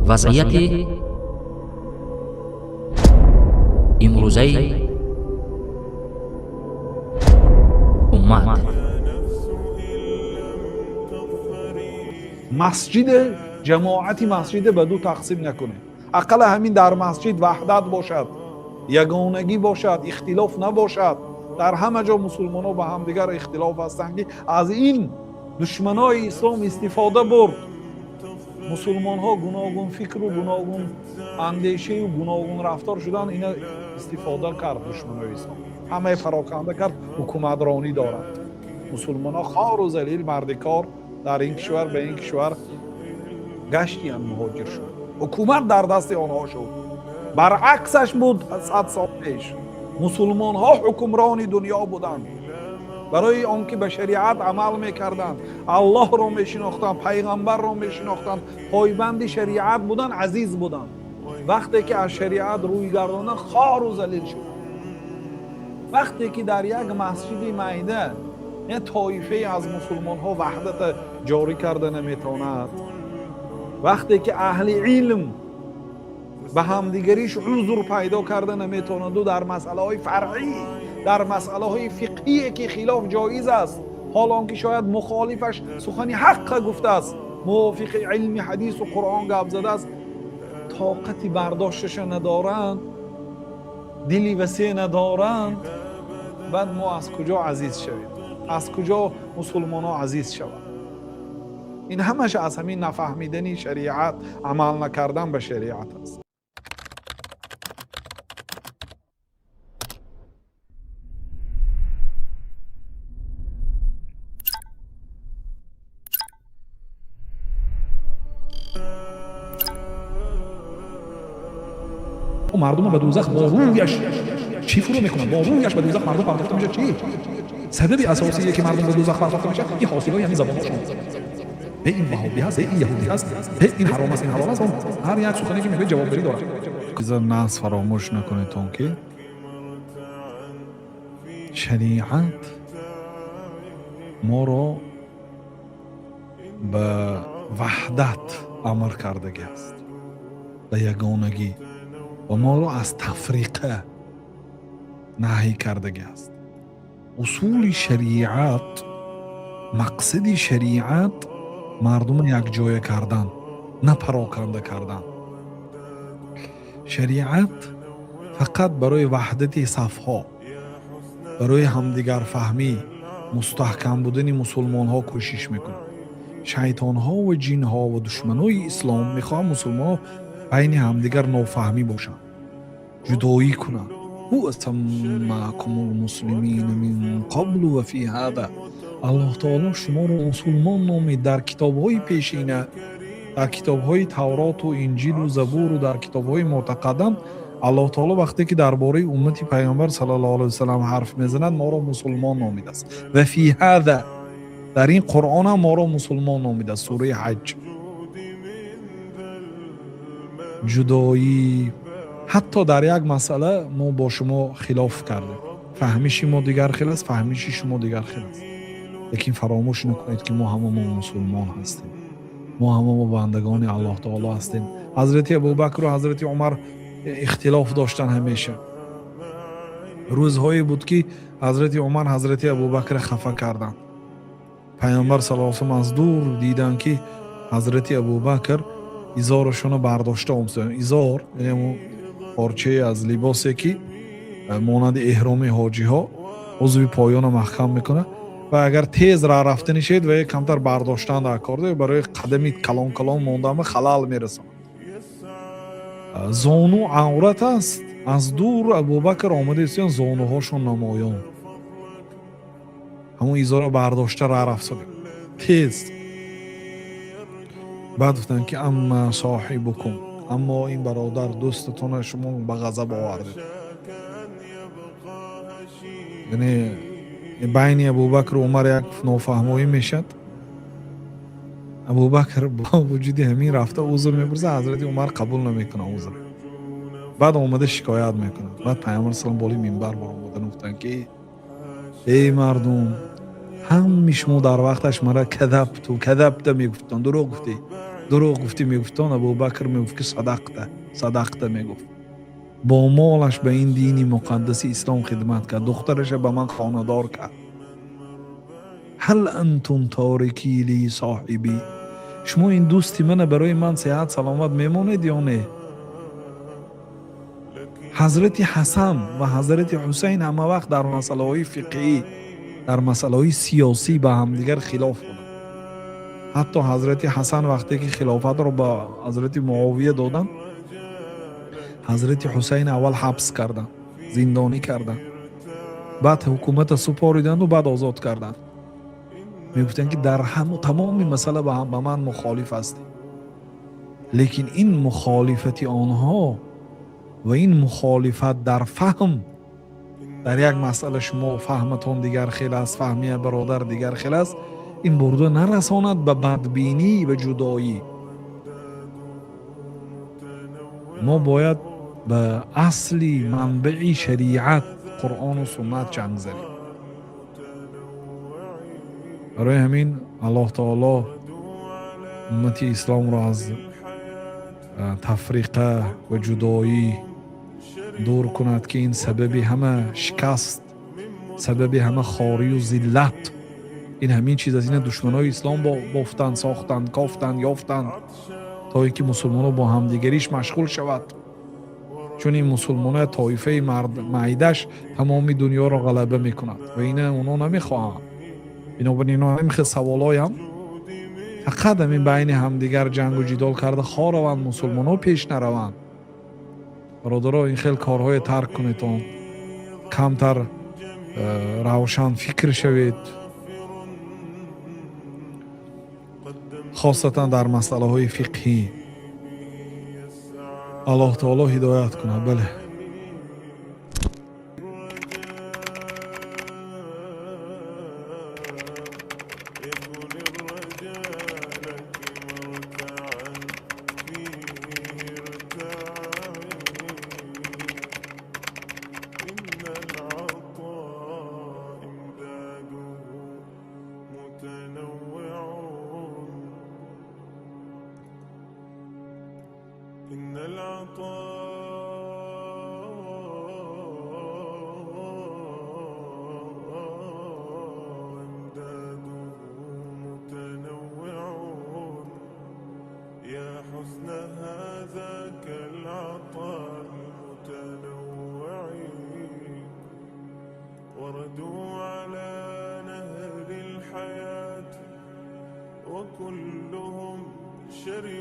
وضعیت امروزه امت. مسجد جماعتی مسجد به دو تقسیم نکنه. اقل همین در مسجد وحدت باشد، یگانگی باشد، اختلاف نباشد. در همه جا مسلمان ها با هم دیگر اختلاف هستند که از این دشمنای اسلام استفاده برد. مسلمان ها گوناگون فکر و گوناگون اندیشه و گوناگون رفتار شدن، اینا استفاده کرد دشمنای اسلام، همه پراکنده کرد، حکومترانی دارد. مسلمان ها خوار و ذلیل مرد کار در این کشور به این کشور گشتی هم مهاجر شد، حکومت در دست آنها شد. برعکسش بود 100 سال پیش، مسلمان ها حکمران دنیا بودند، برای آنکه به شریعت عمل میکردند، الله را میشناختند، پیغمبر را میشناختند، پایبند شریعت بودند، عزیز بودند. وقتی که از شریعت روی گرداندند خوار و ذلیل شد. وقتی که در یک مسجد معینه یک طایفه از مسلمان ها وحدت جاری کرده نمیتواند، وقتی که اهل علم به همدیگریش عذر پیدا کرده نمیتواند و در مسئله های فرعی، در مسئله های فقهی که خلاف جایز است، حالا که شاید مخالفش سخنی حق گفته است، موافق علم حدیث و قرآن گپ زده است، طاقتی برداشتش ندارند، دلی وسیع ندارند، بعد ما از کجا عزیز شویم؟ از کجا مسلمان ها عزیز شوند؟ این همش از همین نفهمیدنی شریعت، عمل نکردن به شریعت است. مردم به دوزخ با رویش چی فرو میکنن؟ با رویش به دوزخ مردم پرداخته میشه. چی؟ سبب اساسیه که مردم به دوزخ پرداخته میشه این حاصلای همین زبانشون. این وهابی هست، این یهودی هست، این حرام است، این حلال است. هر یک سخنی که میگه جوابداری داره. بذار ناس فراموش نکنید که شریعت ما را به وحدت امر کردگی است، به یگانگی، و ما را از تفریقه نهی کردگی است. اصول شریعت، مقصد شریعت مردم یک جای کردن، نه پراکنده کردن. شریعت فقط برای وحدت صفها، برای همدیگر فهمی، مستحکم بودن مسلمان ها کوشش میکنه. شیطان ها و جین ها و دشمنای اسلام میخوان مسلمان ها بین همدیگر نافهمی باشن، جدایی کنن. هو اسمعکم المسلمین من قبل و فی هذا. الله تعالی شما رو مسلمان نامید. در کتاب های پیشینه، در کتاب های تورات و انجیل و زبور و در کتاب های متقدم، الله تعالی وقتی که درباره امت پیامبر صلی الله علیه و سلم حرف میزند ما را مسلمان نامیده است. و فی هذا، در این قرآن هم ما را مسلمان نامیده است. سوره حج. جدایی، حتی در یک مسئله ما با شما خلاف کردیم، فهمیش ما دیگر خیلی است، فهمیش شما دیگر خیلی است، لیکن فراموش نکنید که ما همه مسلمان هستیم، ما همه بندگان الله تعالی هستیم. حضرت ابوبکر و حضرت عمر اختلاف داشتن همیشه. روزهایی بود که حضرت عمر حضرت ابوبکر خفه کردند. پیامبر صلی الله علیه و سلم از دور دیدن که حضرت ابوبکر ازارشون برداشته آمدن. ازار یعنی پارچه از لباسی که مانند احرام حاجی ها عضو پایان محکم میکنه و اگر تیز راه رفتنی شد و یک کمتر برداشتن در کارده برای قدمی کلان کلان مانده خلال میرسن. زانو عورت است. از دور ابوبکر آمده است، زانوهاشون نمایان، همون ازار برداشته راه رفت تیز. بعد گفتن که اما صاحبکم، اما این برادر دوستتون شما به غضب آورده. یعنی بین ابوبکر و عمر یک نافهمایی میشد. ابوبکر با وجود همین رفته عذر میپرسه، حضرت عمر قبول نمیکنه عذر. بعد اومده شکایت میکنه. بعد پیامبر سلام بالی منبر برآمدن گفتن که ای مردم، همه شما در وقتش مرا کذبت میگفتن، دروغ گفتی. دروغ گفتی میگفتان ابوبکر میگفت که صدقته میگفت. با مالش به این دینی مقدس اسلام خدمت کرد، دخترش به من خانه‌دار کرد. هل انتم تارکی لی صاحبی، شما این دوستی من برای من صحت سلامت میمونید یا نه؟ حضرت حسن و حضرت حسین همه وقت در مسئله های فقهی، در مسئله های سیاسی به همدیگر خلاف بودند. حتی حضرت حسن وقتی که خلافت رو به حضرت معاویه دادن، حضرت حسین اول حبس کردن، زندانی کردن، بعد حکومت سپاریدن و بعد آزاد کردن. میگفتن که در هم تمام مسئله به من مخالف هستی. لیکن این مخالفت آنها و این مخالفت در فهم، در یک مسئله شما فهمتون دیگر خیلی است، فهمی برادر دیگر خیلی است، این برده نرساند به بدبینی و جدایی. ما باید به اصلی منبعی شریعت قرآن و سنت جنگ زدیم. برای همین الله تعالی امت اسلام را از تفریقه و جدایی دور کند که این سببی همه شکست، سببی همه خاری و ذلت، این همین چیز از این دشمنای اسلام بافتند، ساختند، کافتند، یافتند تا اینکه مسلمانان با همدیگریش مشغول شود. چون این مسلمانان طایفه معیدش تمامی دنیا را غلبه میکند و این اونا نمیخواهند. بنابراین اینا نمیخواد سوالای هم فقط همین بین همدیگر جنگ و جدال کرده خواه روند، مسلمانان پیش نروند. برادرها این خیلی کارهای ترک کنید تا کمتر روشن فکر شوید، خاصتا در مسئله های فقهی. الله تعالی هدایت کنه. بله إن العطاء إمداده متنوع، يا حسن هذاك العطاء المتنوع، وردوا على نهر الحياة وكلهم شربوا